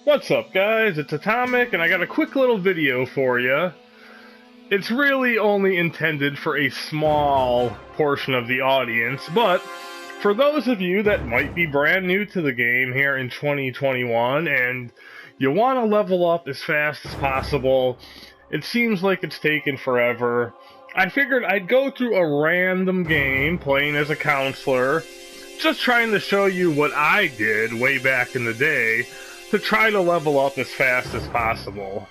What's up, guys? It's Atomic, and I got a quick little video for you. It's really only intended for a small portion of the audience, but for those of you that might be brand new to the game here in 2021, and you want to level up as fast as possible, it seems like it's taken forever. I figured I'd go through a random game playing as a counselor, just trying to show you what I did way back in the day to try to level up as fast as possible.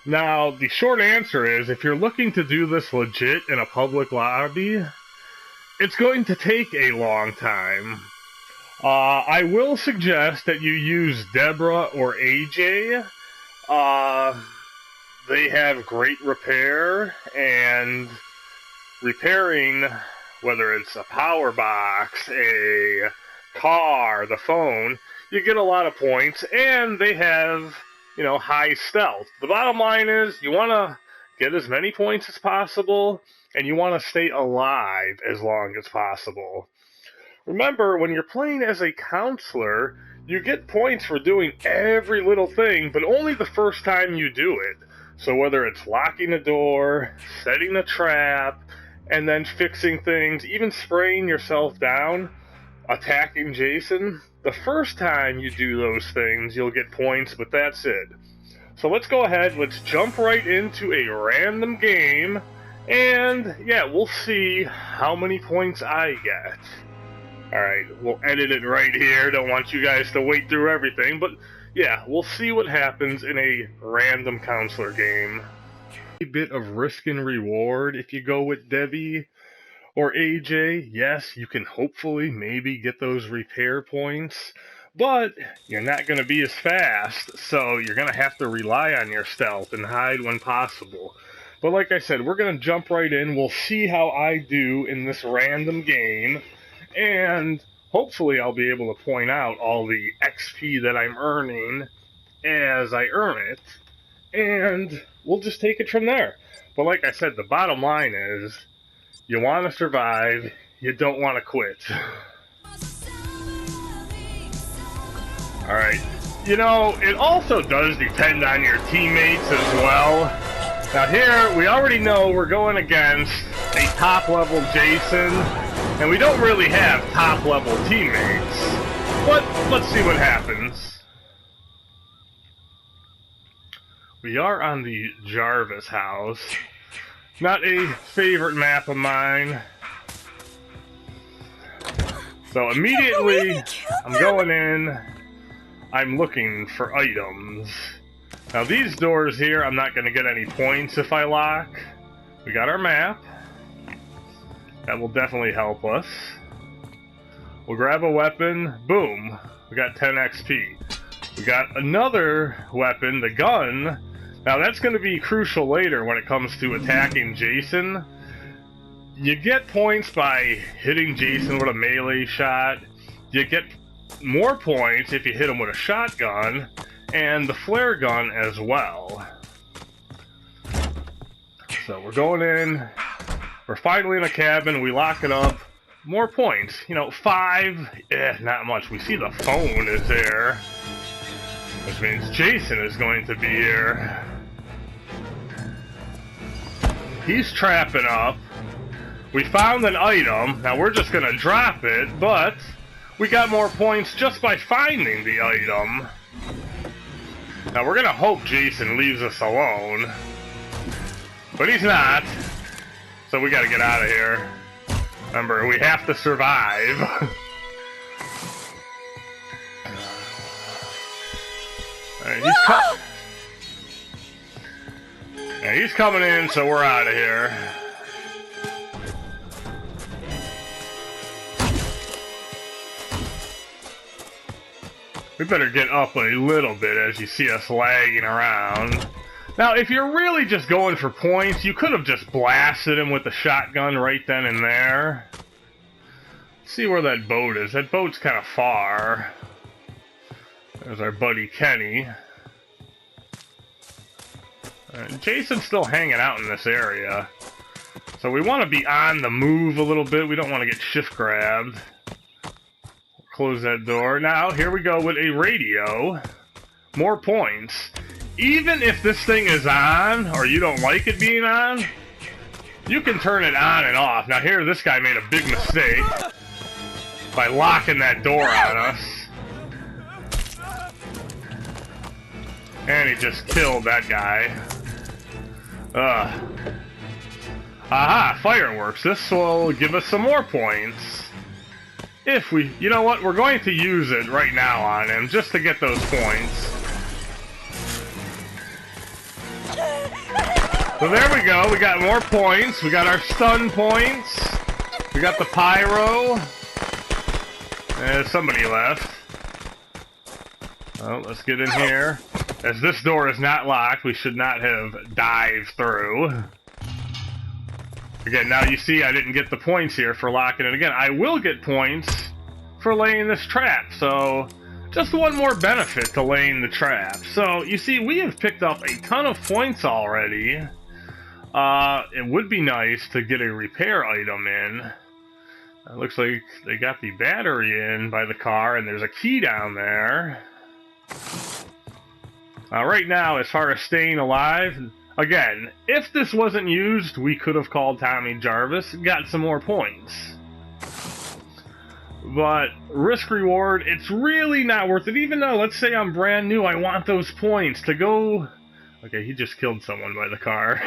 Now, the short answer is, if you're looking to do this legit in a public lobby, it's going to take a long time. I will suggest that you use Deborah or AJ. They have great repair, and repairing, whether it's a power box, a car, the phone, you get a lot of points, and they have, high stealth. The bottom line is, you want to get as many points as possible, and you want to stay alive as long as possible. Remember, when you're playing as a counselor, you get points for doing every little thing, but only the first time you do it. So whether it's locking a door, setting a trap, and then fixing things, even spraying yourself down, attacking Jason, the first time you do those things, you'll get points, but that's it. So let's go ahead, let's jump right into a random game, and yeah, we'll see how many points I get. Alright, we'll edit it right here, don't want you guys to wait through everything, but yeah, we'll see what happens in a random counselor game. A bit of risk and reward if you go with Debbie or AJ. Yes, you can hopefully maybe get those repair points, but you're not going to be as fast, so you're going to have to rely on your stealth and hide when possible. But like I said, we're going to jump right in. We'll see how I do in this random game, and hopefully I'll be able to point out all the XP that I'm earning as I earn it, and we'll just take it from there. But like I said, the bottom line is, you want to survive, you don't want to quit. Alright, it also does depend on your teammates as well. Now here, we already know we're going against a top-level Jason, and we don't really have top-level teammates. But let's see what happens. We are on the Jarvis house. Not a favorite map of mine. So immediately, I'm going in. I'm looking for items. Now these doors here, I'm not going to get any points if I lock. We got our map. That will definitely help us. We'll grab a weapon. Boom. We got 10 XP. We got another weapon, the gun. Now that's going to be crucial later when it comes to attacking Jason. You get points by hitting Jason with a melee shot. You get more points if you hit him with a shotgun, and the flare gun as well. So we're going in. We're finally in a cabin. We lock it up. More points. 5. Not much. We see the phone is there, which means Jason is going to be here. He's trapping up. We found an item. Now we're just going to drop it, but we got more points just by finding the item. Now we're going to hope Jason leaves us alone. But he's not. So we got to get out of here. Remember, we have to survive. Alright, he's coming in, so we're out of here. We better get up a little bit as you see us lagging around. Now, if you're really just going for points, you could have just blasted him with the shotgun right then and there. Let's see where that boat is. That boat's kind of far. There's our buddy Kenny. Jason's still hanging out in this area. So we want to be on the move a little bit. We don't want to get shift grabbed. Close that door. Now, here we go with a radio. more points. Even if this thing is on, or you don't like it being on, you can turn it on and off. Now here, this guy made a big mistake by locking that door on us. And he just killed that guy. Aha, fireworks. This will give us some more points. If we... You know what? We're going to use it right now on him, just to get those points. So there we go. We got more points. We got our stun points. We got the pyro. Somebody left. Well, let's get in here. As this door is not locked, we should not have dived through. Again, now you see I didn't get the points here for locking it again. I will get points for laying this trap, so just one more benefit to laying the trap. So, you see, we have picked up a ton of points already. It would be nice to get a repair item in. It looks like they got the battery in by the car, and there's a key down there. Right now, as far as staying alive, again, if this wasn't used, we could have called Tommy Jarvis and got some more points. But risk-reward, it's really not worth it. Even though, let's say I'm brand new, I want those points to go... Okay, he just killed someone by the car.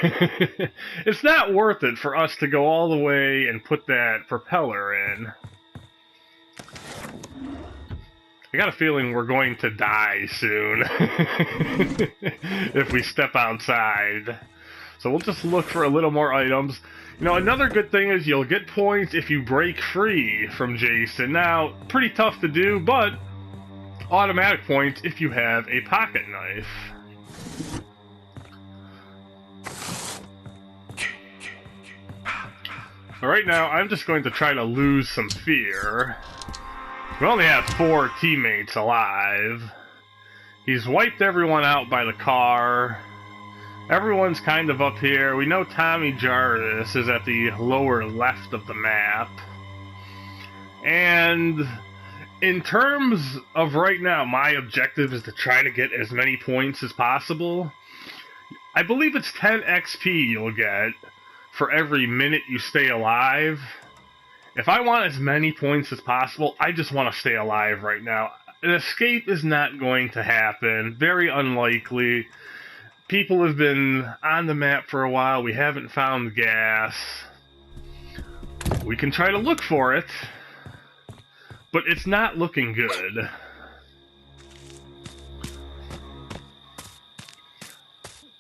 It's not worth it for us to go all the way and put that propeller in. I got a feeling we're going to die soon if we step outside. So we'll just look for a little more items. You know, another good thing is you'll get points if you break free from Jason. Now, pretty tough to do, but automatic points if you have a pocket knife. So right now, I'm just going to try to lose some fear. We only have 4 teammates alive. He's wiped everyone out by the car. Everyone's kind of up here. We know Tommy Jarvis is at the lower left of the map. And in terms of right now, my objective is to try to get as many points as possible. I believe it's 10 XP you'll get for every minute you stay alive. If I want as many points as possible, I just want to stay alive right now. An escape is not going to happen. Very unlikely. People have been on the map for a while. We haven't found gas. We can try to look for it, but it's not looking good.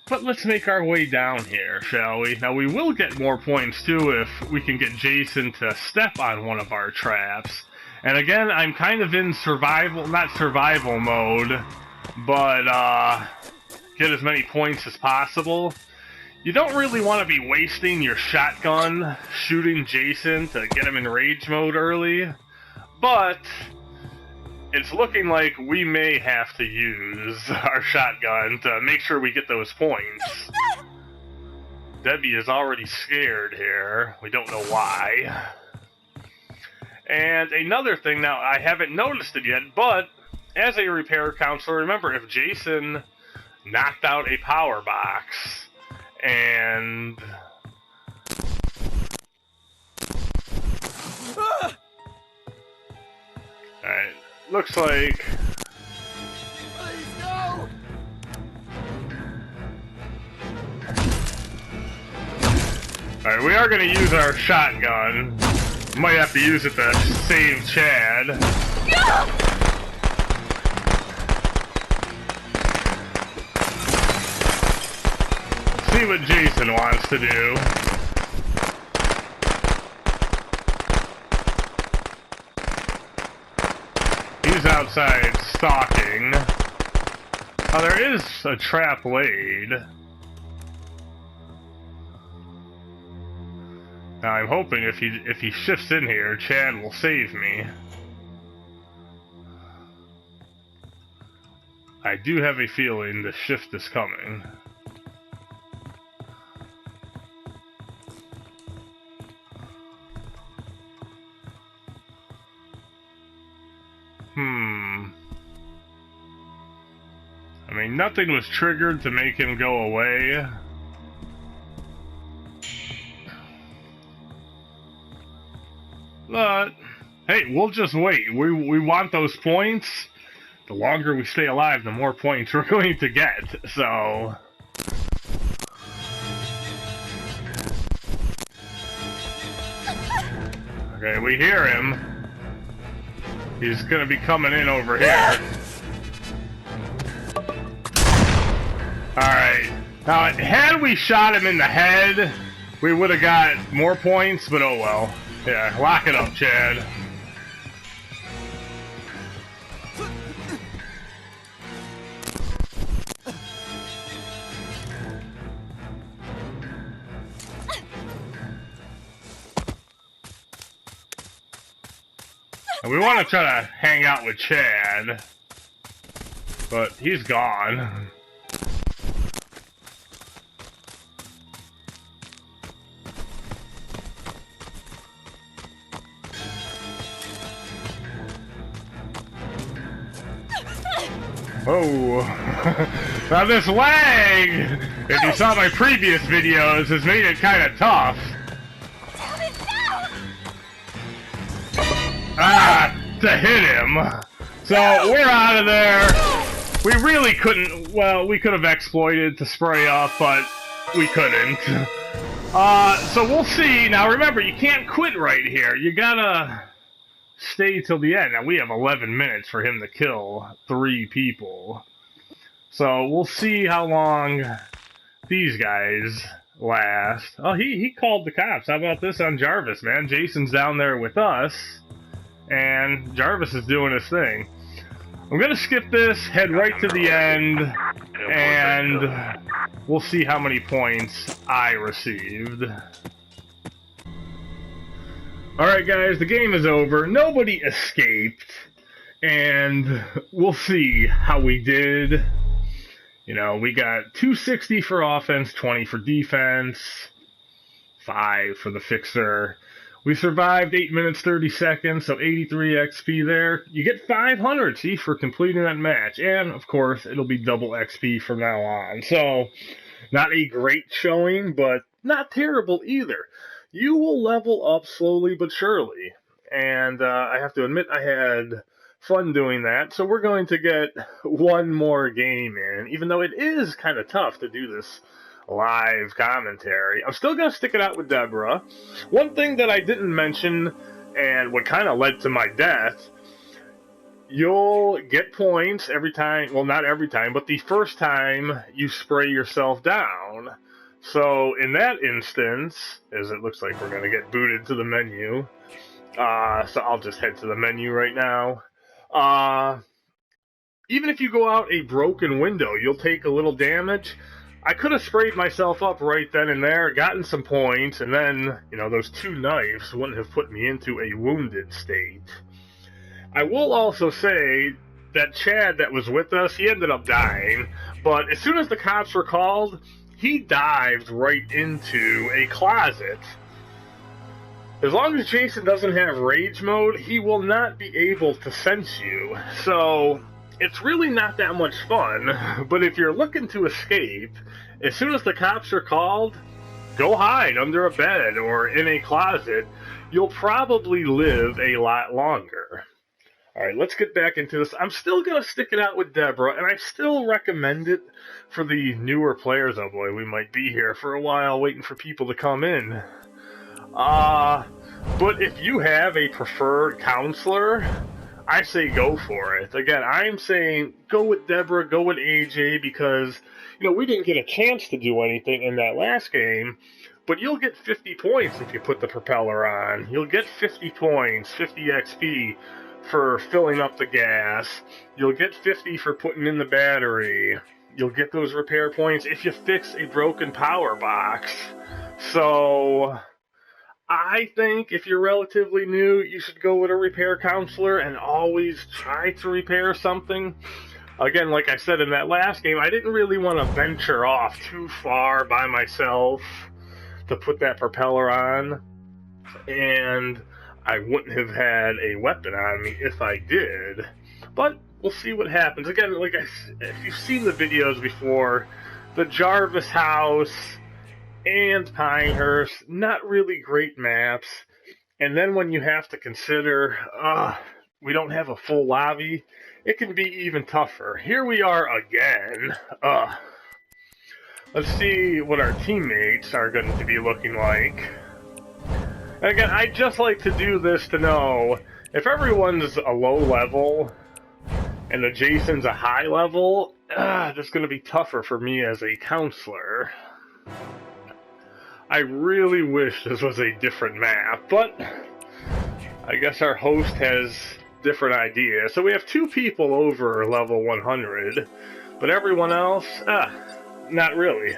But let's make our way down here, shall we? Now, we will get more points, too, if we can get Jason to step on one of our traps. And again, I'm kind of in survival, not survival mode, but, get as many points as possible. You don't really want to be wasting your shotgun shooting Jason to get him in rage mode early, but it's looking like we may have to use our shotgun to make sure we get those points. Debbie is already scared here. We don't know why. And another thing, now I haven't noticed it yet, but as a repair counselor, remember if Jason knocked out a power box and... Alright. Looks like... Please, no! Alright, we are going to use our shotgun. Might have to use it to save Chad. See what Jason wants to do. He's outside stalking. Oh, there is a trap laid. Now I'm hoping if he shifts in here, Chad will save me. I do have a feeling the shift is coming. I mean, nothing was triggered to make him go away. But, hey, we'll just wait. We want those points. The longer we stay alive, the more points we're going to get, so... Okay, we hear him. He's gonna be coming in over here. Alright. Now, had we shot him in the head, we would have got more points, but oh well. Yeah, lock it up, Chad. And we want to try to hang out with Chad, but he's gone. Oh, now this lag, if you saw my previous videos, has made it kind of tough. To hit him. So we're out of there. We really couldn't, well, we could have exploited to spray up, but we couldn't. So we'll see. Now remember, you can't quit right here. You gotta stay till the end. Now we have 11 minutes for him to kill 3 people. So we'll see how long these guys last. Oh, he called the cops. How about this on Jarvis, man? Jason's down there with us, and Jarvis is doing his thing. I'm gonna skip this, head right to the end, and we'll see how many points I received. Alright guys, the game is over. Nobody escaped, and we'll see how we did. You know, we got 260 for offense, 20 for defense, 5 for the fixer. We survived 8 minutes 30 seconds, so 83 XP there. You get 500, see, for completing that match. And, of course, it'll be double XP from now on. So, not a great showing, but not terrible either. You will level up slowly but surely. And I have to admit I had fun doing that. So we're going to get one more game in, even though it is kind of tough to do this live commentary. I'm still going to stick it out with Deborah. One thing that I didn't mention, and what kind of led to my death, you'll get points every time, well, not every time, but the first time you spray yourself down. So in that instance, as it looks like we're going to get booted to the menu, so I'll just head to the menu right now. Even if you go out a broken window, you'll take a little damage. I could have sprayed myself up right then and there, gotten some points, and then, you know, those 2 knives wouldn't have put me into a wounded state. I will also say that Chad that was with us, he ended up dying, but as soon as the cops were called, he dived right into a closet. As long as Jason doesn't have rage mode, he will not be able to sense you. So it's really not that much fun, but if you're looking to escape, as soon as the cops are called, go hide under a bed or in a closet. You'll probably live a lot longer. Alright, let's get back into this. I'm still going to stick it out with Deborah, and I still recommend it for the newer players. Oh boy, we might be here for a while waiting for people to come in. But if you have a preferred counselor, I say go for it. Again, I'm saying go with Deborah, go with AJ, because, you know, we didn't get a chance to do anything in that last game, but you'll get 50 points if you put the propeller on. You'll get 50 points, 50 XP for filling up the gas. You'll get 50 for putting in the battery. You'll get those repair points if you fix a broken power box. So I think if you're relatively new, you should go with a repair counselor and always try to repair something. Again, like I said in that last game, I didn't really want to venture off too far by myself to put that propeller on, and I wouldn't have had a weapon on me if I did. But we'll see what happens. Again, like if you've seen the videos before, the Jarvis house and Pinehurst, not really great maps. And then when you have to consider, we don't have a full lobby, it can be even tougher. Here we are again. Let's see what our teammates are going to be looking like. And again, I just like to do this to know if everyone's a low level and the Jason's a high level, that's going to be tougher for me as a counselor. I really wish this was a different map, but I guess our host has different ideas. So we have 2 people over level 100, but everyone else, not really.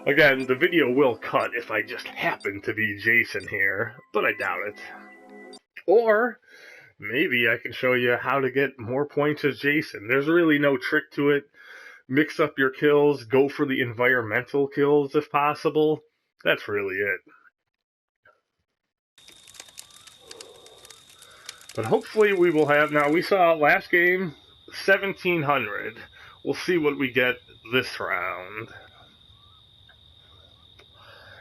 Again, the video will cut if I just happen to be Jason here, but I doubt it. Or maybe I can show you how to get more points as Jason. There's really no trick to it. Mix up your kills, go for the environmental kills if possible. That's really it. But hopefully we will have... Now, we saw last game, 1,700. We'll see what we get this round.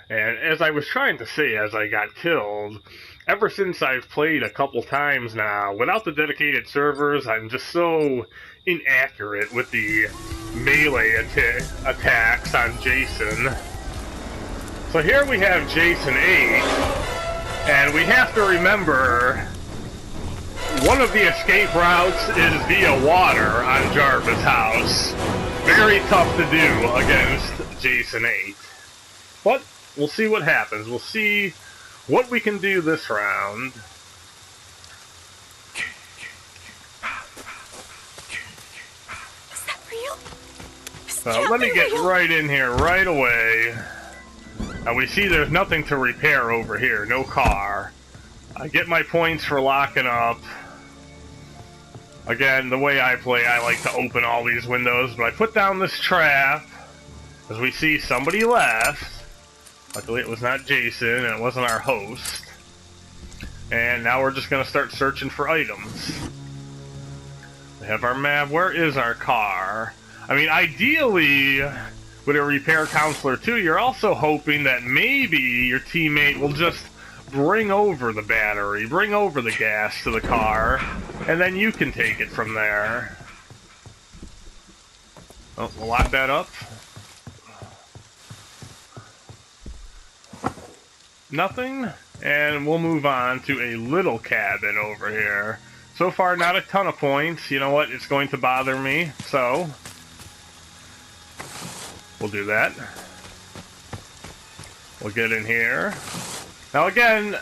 And as I was trying to say as I got killed, ever since I've played a couple times now, without the dedicated servers, I'm just so inaccurate with the melee attacks on Jason. So here we have Jason 8, and we have to remember one of the escape routes is via water on Jarvis House. Very tough to do against Jason 8. But we'll see what happens. We'll see what we can do this round. Is that real? So let me get right in here right away. And we see there's nothing to repair over here, no car. I get my points for locking up. Again, the way I play, I like to open all these windows, but I put down this trap, as we see somebody left. Luckily it was not Jason, and it wasn't our host. And now we're just going to start searching for items. We have our map. Where is our car? I mean, ideally, with a repair counselor too, you're also hoping that maybe your teammate will just bring over the battery, bring over the gas to the car, and then you can take it from there. Oh, we'll lock that up. Nothing, and we'll move on to a little cabin over here. So far, not a ton of points. You know what? It's going to bother me, so we'll do that. We'll get in here. Now again,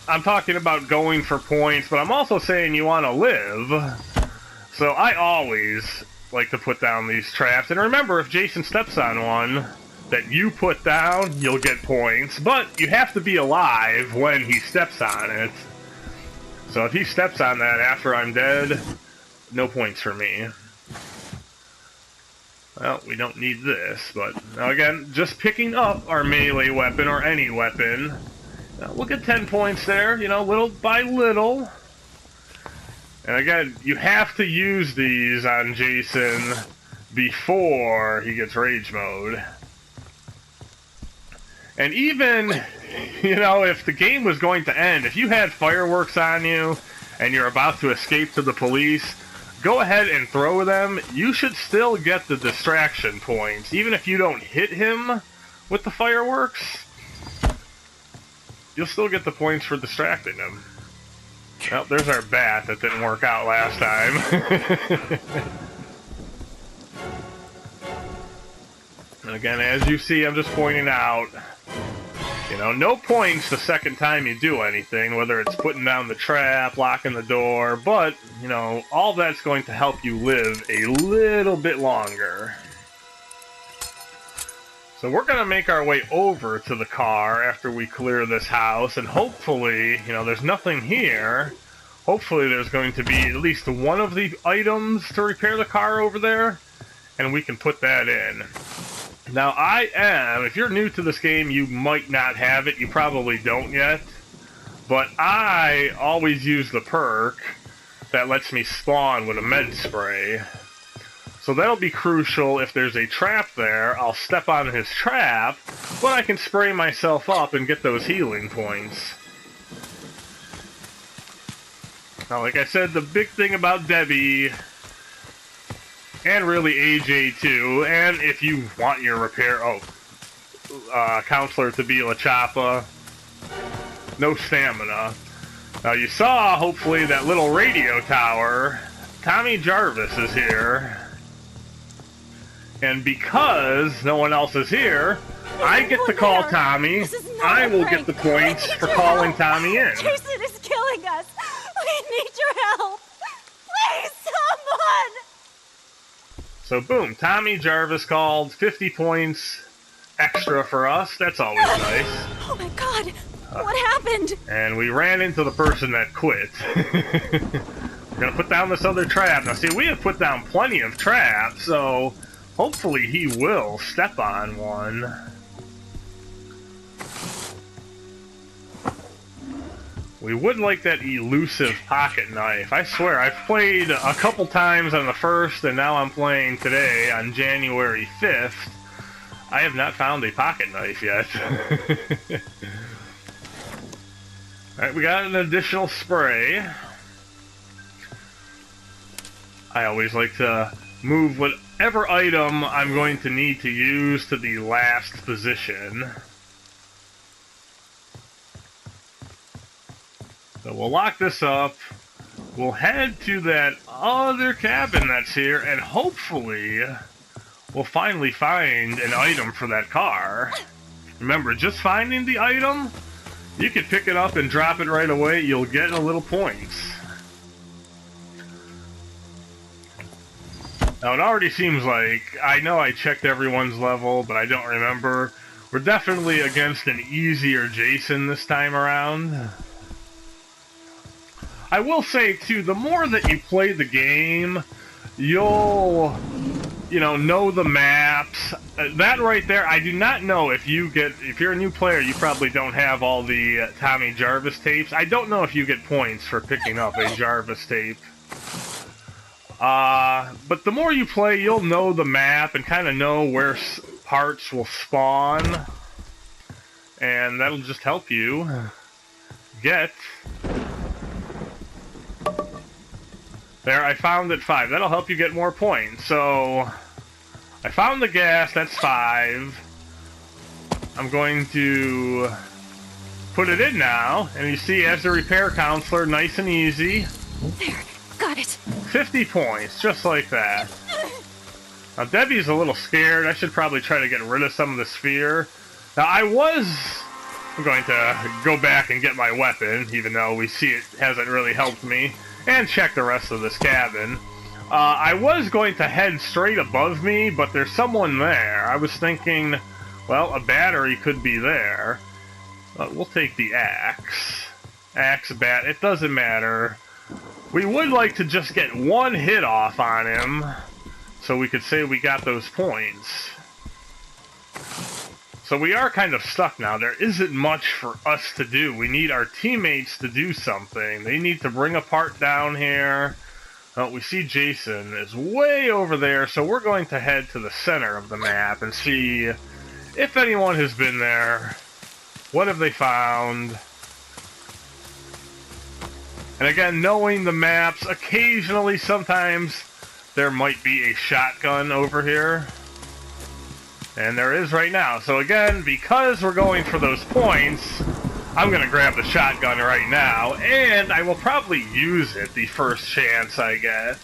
I'm talking about going for points, but I'm also saying you want to live. So I always like to put down these traps. And remember, if Jason steps on one that you put down, you'll get points. But you have to be alive when he steps on it. So if he steps on that after I'm dead, no points for me. Well, we don't need this, but now again, just picking up our melee weapon or any weapon, we'll get 10 points there, you know, little by little. And again, you have to use these on Jason before he gets rage mode. And even, you know, if the game was going to end, if you had fireworks on you and you're about to escape to the police, go ahead and throw them. You should still get the distraction points. Even if you don't hit him with the fireworks, you'll still get the points for distracting him. Well, there's our bat that didn't work out last time. And again, as you see, I'm just pointing out, you know, no points the second time you do anything, whether it's putting down the trap, locking the door, but, you know, all that's going to help you live a little bit longer. So we're going to make our way over to the car after we clear this house, and hopefully, you know, there's nothing here. Hopefully there's going to be at least one of the items to repair the car over there, and we can put that in. Now, if you're new to this game, you might not have it. You probably don't yet. But I always use the perk that lets me spawn with a med spray. So that'll be crucial. If there's a trap there, I'll step on his trap, but I can spray myself up and get those healing points. Now, like I said, the big thing about Debbie, and really AJ too, and if you want your repair, counselor to be LaChapa, no stamina. Now you saw, hopefully, that little radio tower. Tommy Jarvis is here. And because no one else is here, I get to call Tommy. I will get the points for calling Tommy in. Jason is killing us. We need your help. Please, someone! So boom, Tommy Jarvis called, 50 points extra for us. That's always nice. Oh my god, what happened? And we ran into the person that quit. We're gonna put down this other trap. Now see, we have put down plenty of traps, so hopefully he will step on one. We would like that elusive pocket knife. I swear, I've played a couple times on the 1st, and now I'm playing today on January 5th. I have not found a pocket knife yet. Alright, we got an additional spray. I always like to move whatever item I'm going to need to use to the last position. So we'll lock this up, we'll head to that other cabin that's here, and hopefully we'll finally find an item for that car. Remember, just finding the item, you can pick it up and drop it right away, you'll get a little points. Now it already seems like, I know I checked everyone's level, but I don't remember. We're definitely against an easier Jason this time around. I will say, too, the more that you play the game, you'll, know the maps. That right there, I do not know if you're a new player, you probably don't have all the Tommy Jarvis tapes. I don't know if you get points for picking up a Jarvis tape. But the more you play, you'll know the map and kind of know where parts will spawn. And that'll just help you get... There, I found it 5. That'll help you get more points. So, I found the gas, that's 5. I'm going to put it in now, and you see, as a repair counselor, nice and easy. There, got it. 50 points, just like that. Now, Debbie's a little scared. I should probably try to get rid of some of the sphere. Now, I'm going to go back and get my weapon, even though we see it hasn't really helped me. And check the rest of this cabin. I was going to head straight above me, but there's someone there. I was thinking, well, a battery could be there. But we'll take the axe. Axe, bat, it doesn't matter. We would like to just get one hit off on him, so we could say we got those points. So we are kind of stuck now. There isn't much for us to do. We need our teammates to do something. They need to bring a part down here. Oh, we see Jason is way over there, so we're going to head to the center of the map and see if anyone has been there. What have they found? And again, knowing the maps, occasionally, sometimes, there might be a shotgun over here. And there is right now. So again, because we're going for those points, I'm going to grab the shotgun right now, and I will probably use it the first chance I get.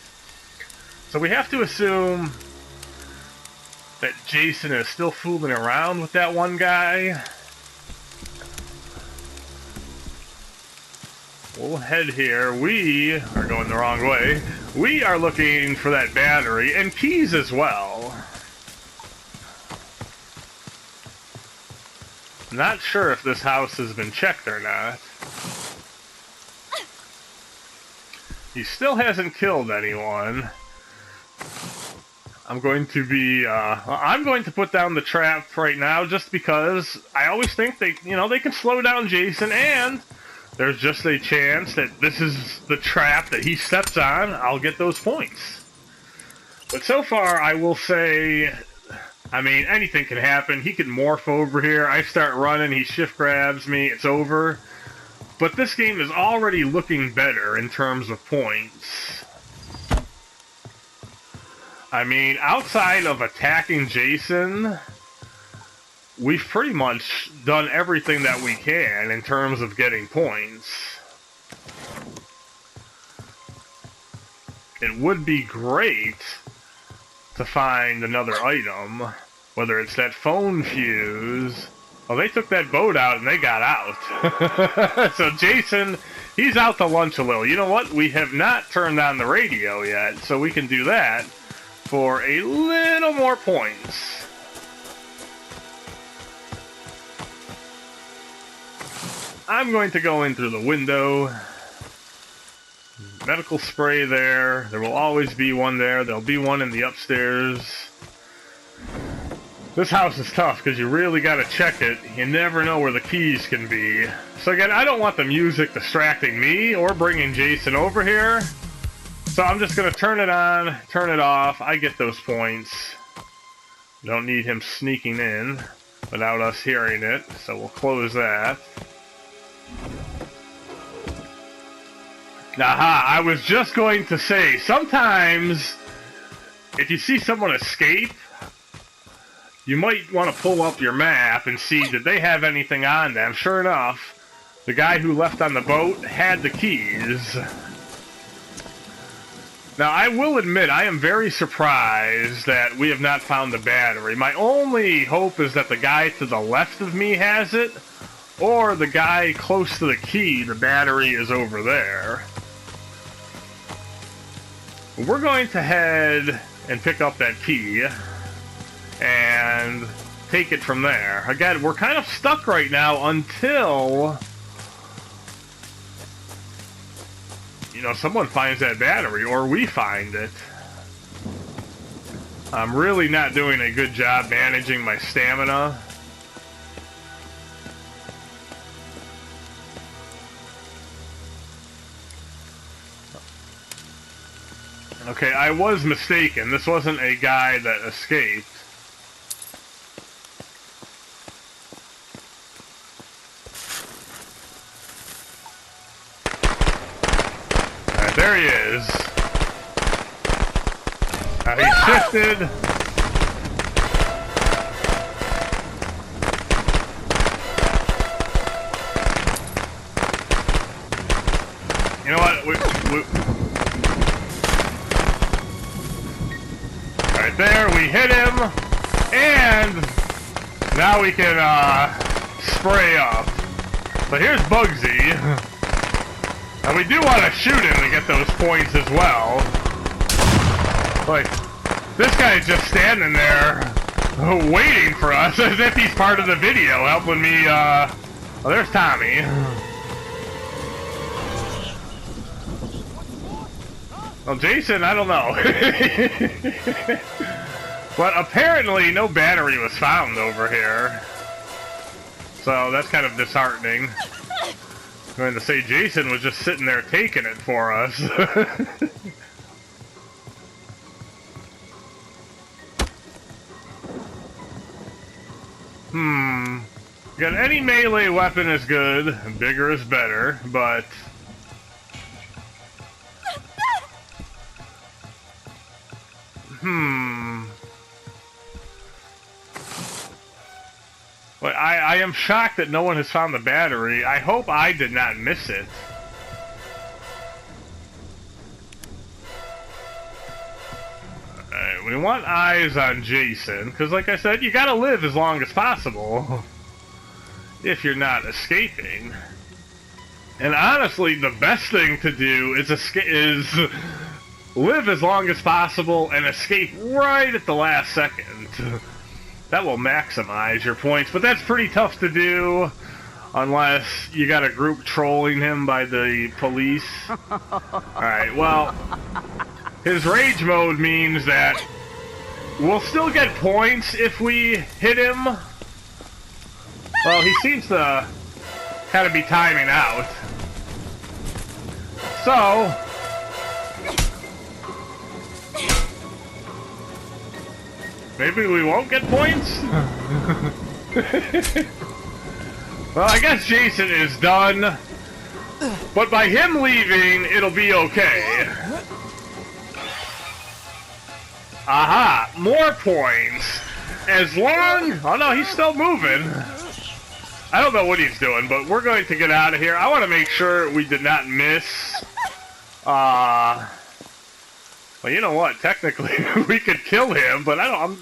So we have to assume that Jason is still fooling around with that one guy. We'll head here. We are going the wrong way. We are looking for that battery, and keys as well. Not sure if this house has been checked or not. He still hasn't killed anyone. I'm going to put down the trap right now just because I always think they can slow down Jason, and there's just a chance that this is the trap that he steps on. I'll get those points. But so far, I will say, I mean, anything can happen. He can morph over here. I start running, he shift grabs me, it's over. But this game is already looking better in terms of points. I mean, outside of attacking Jason, we've pretty much done everything that we can in terms of getting points. It would be great to find another item, whether it's that phone fuse. Well, they took that boat out and they got out. So Jason, he's out to lunch a little. You know what? We have not turned on the radio yet, so we can do that for a little more points. I'm going to go in through the window. Medical spray there. There will always be one there. There'll be one in the upstairs. This house is tough because you really got to check it. You never know where the keys can be. So again, I don't want the music distracting me or bringing Jason over here. So I'm just going to turn it on, turn it off. I get those points. Don't need him sneaking in without us hearing it. So we'll close that. Aha, I was just going to say, sometimes if you see someone escape, you might want to pull up your map and see, did they have anything on them? Sure enough, the guy who left on the boat had the keys. Now, I will admit, I am very surprised that we have not found the battery. My only hope is that the guy to the left of me has it, or the guy close to the key, the battery is over there. We're going to head and pick up that key and take it from there. Again, we're kind of stuck right now until, you know, someone finds that battery or we find it. I'm really not doing a good job managing my stamina. Okay, I was mistaken. This wasn't a guy that escaped. Alright, there he is. Now he shifted. You know what? Right there, we hit him, and now we can spray up. So here's Bugsy, and we do want to shoot him to get those points as well. Like, this guy's just standing there waiting for us as if he's part of the video, helping me. Oh, there's Tommy. Well, Jason, I don't know. But apparently no battery was found over here. So that's kind of disheartening. I'm going to say Jason was just sitting there taking it for us. Again, any melee weapon is good. Bigger is better, but... Well, I am shocked that no one has found the battery. I hope I did not miss it. Alright, we want eyes on Jason, because like I said, you gotta live as long as possible. If you're not escaping. And honestly, the best thing to do is live as long as possible and escape right at the last second. That will maximize your points, but that's pretty tough to do unless you got a group trolling him by the police. Alright, well, his rage mode means that we'll still get points if we hit him. Well, he seems to kind of be timing out. So... maybe we won't get points? Well, I guess Jason is done. But by him leaving, it'll be okay. Aha! More points! As long... oh no, he's still moving. I don't know what he's doing, but we're going to get out of here. I want to make sure we did not miss... well, you know what? Technically, we could kill him, but I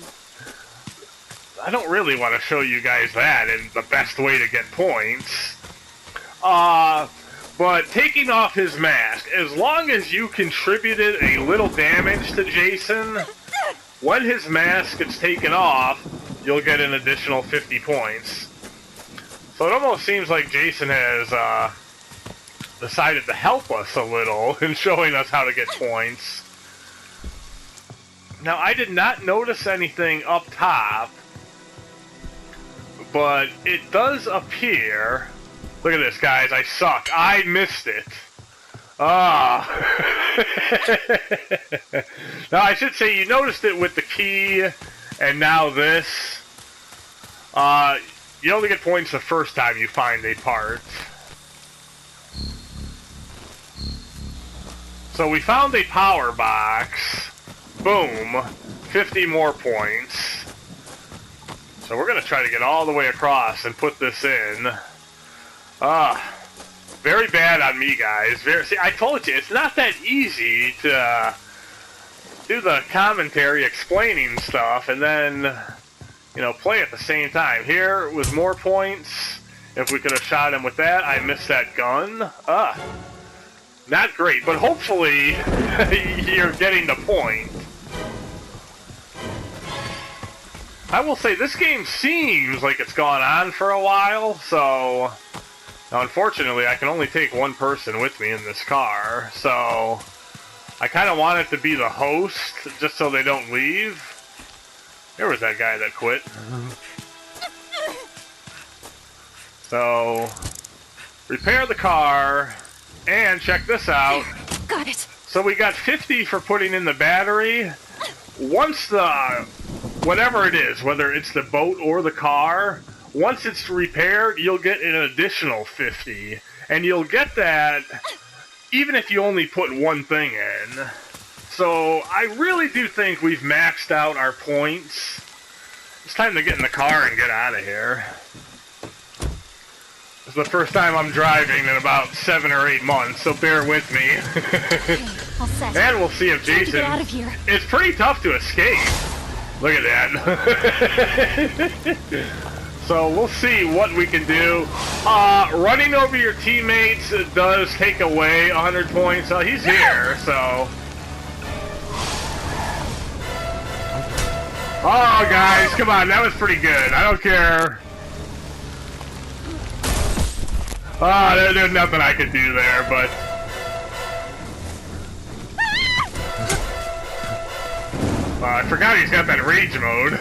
don't really want to show you guys that in the best way to get points. But taking off his mask, as long as you contributed a little damage to Jason, when his mask gets taken off, you'll get an additional 50 points. So it almost seems like Jason has decided to help us a little in showing us how to get points. Now, I did not notice anything up top, but it does appear... look at this, guys. I suck. I missed it. Ah. Now, I should say you noticed it with the key, and now this. You only get points the first time you find a part. So we found a power box. Boom. 50 more points. So we're going to try to get all the way across and put this in. Very bad on me, guys. See, I told you, it's not that easy to do the commentary explaining stuff and then, you know, play at the same time. Here was more points. If we could have shot him with that, I missed that gun. Not great, but hopefully you're getting the point. I will say, this game seems like it's gone on for a while, so... now, unfortunately, I can only take one person with me in this car, so... I kind of want it to be the host, just so they don't leave. There was that guy that quit. So... repair the car, and check this out. Got it. So we got 50 for putting in the battery. Once the... whatever it is, whether it's the boat or the car, once it's repaired, you'll get an additional 50. And you'll get that even if you only put one thing in. So I really do think we've maxed out our points. It's time to get in the car and get out of here. It's the first time I'm driving in about 7 or 8 months, so bear with me. Okay, all set. And we'll see if Jason... get out of here. It's pretty tough to escape. Look at that. So we'll see what we can do. Running over your teammates does take away 100 points. He's here, so... oh, guys, come on. That was pretty good. I don't care. There's nothing I could do there, but... I forgot he's got that rage mode.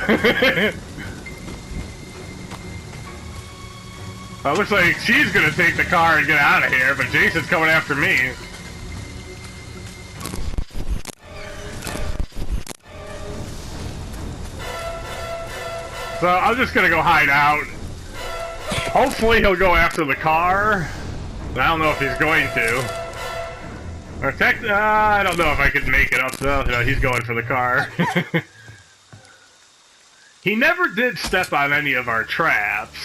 Looks like she's gonna take the car and get out of here, but Jason's coming after me. So I'm just gonna go hide out. Hopefully he'll go after the car. I don't know if he's going to. Or I don't know if I could make it up though. No, he's going for the car. He never did step on any of our traps.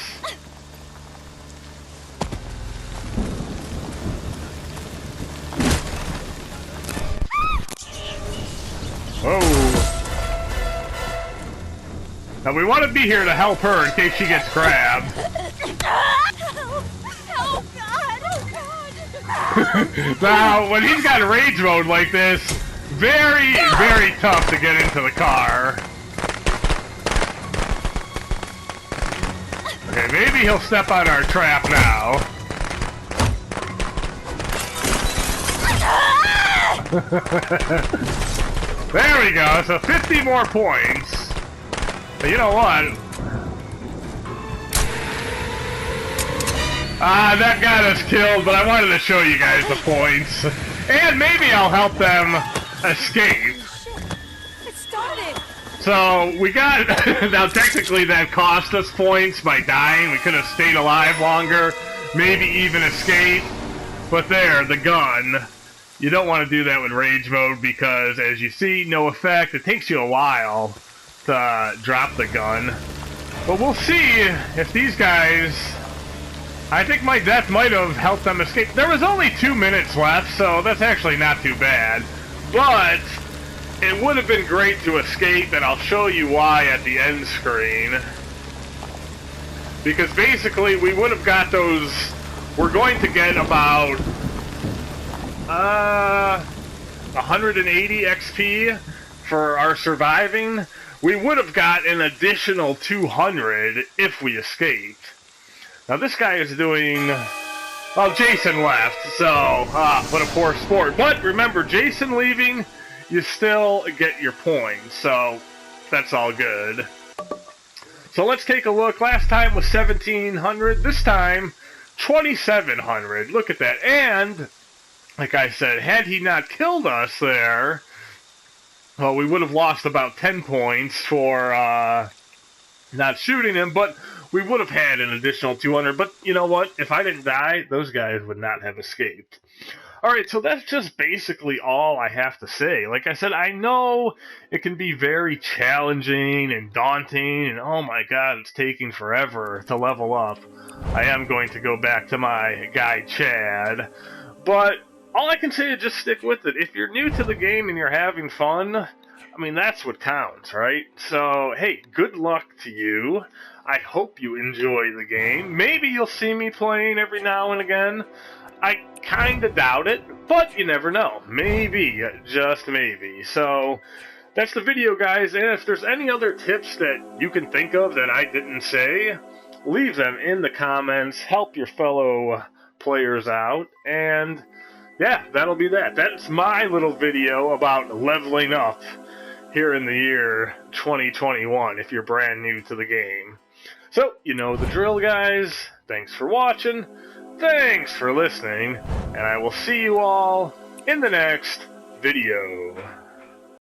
Whoa. Now we want to be here to help her in case she gets grabbed. Oh God! Oh God! Now, when he's got rage mode like this, very, very tough to get into the car. Okay, maybe he'll step on our trap now. There we go, so 50 more points. But you know what? That got us killed, but I wanted to show you guys the points. And maybe I'll help them escape. Shit. It started. So, we got... now, technically, that cost us points by dying. We could have stayed alive longer. Maybe even escaped. But there, the gun. You don't want to do that with Rage Mode because, as you see, no effect. It takes you a while to drop the gun. But we'll see if these guys... I think my death might have helped them escape. There was only 2 minutes left, so that's actually not too bad. But it would have been great to escape, and I'll show you why at the end screen. Because basically, we would have got those... We're going to get about... 180 XP for our surviving. We would have got an additional 200 if we escaped. Now this guy is doing... Well, Jason left, so... what a poor sport. But remember, Jason leaving, you still get your points, so that's all good. So let's take a look. Last time was 1,700. This time, 2,700. Look at that. And, like I said, had he not killed us there... Well, we would have lost about 10 points for not shooting him, but we would have had an additional 200. But you know what? If I didn't die, those guys would not have escaped. Alright, so that's just basically all I have to say. Like I said, I know it can be very challenging and daunting, and oh my god, it's taking forever to level up. I am going to go back to my guy Chad, but... all I can say is just stick with it. If you're new to the game and you're having fun, I mean, that's what counts, right? So, hey, good luck to you. I hope you enjoy the game. Maybe you'll see me playing every now and again. I kinda doubt it, but you never know. Maybe, just maybe. So, that's the video, guys, and if there's any other tips that you can think of that I didn't say, leave them in the comments. Help your fellow players out, and... yeah, that'll be that. That's my little video about leveling up here in the year 2021 if you're brand new to the game. So, you know the drill, guys. Thanks for watching. Thanks for listening. And I will see you all in the next video.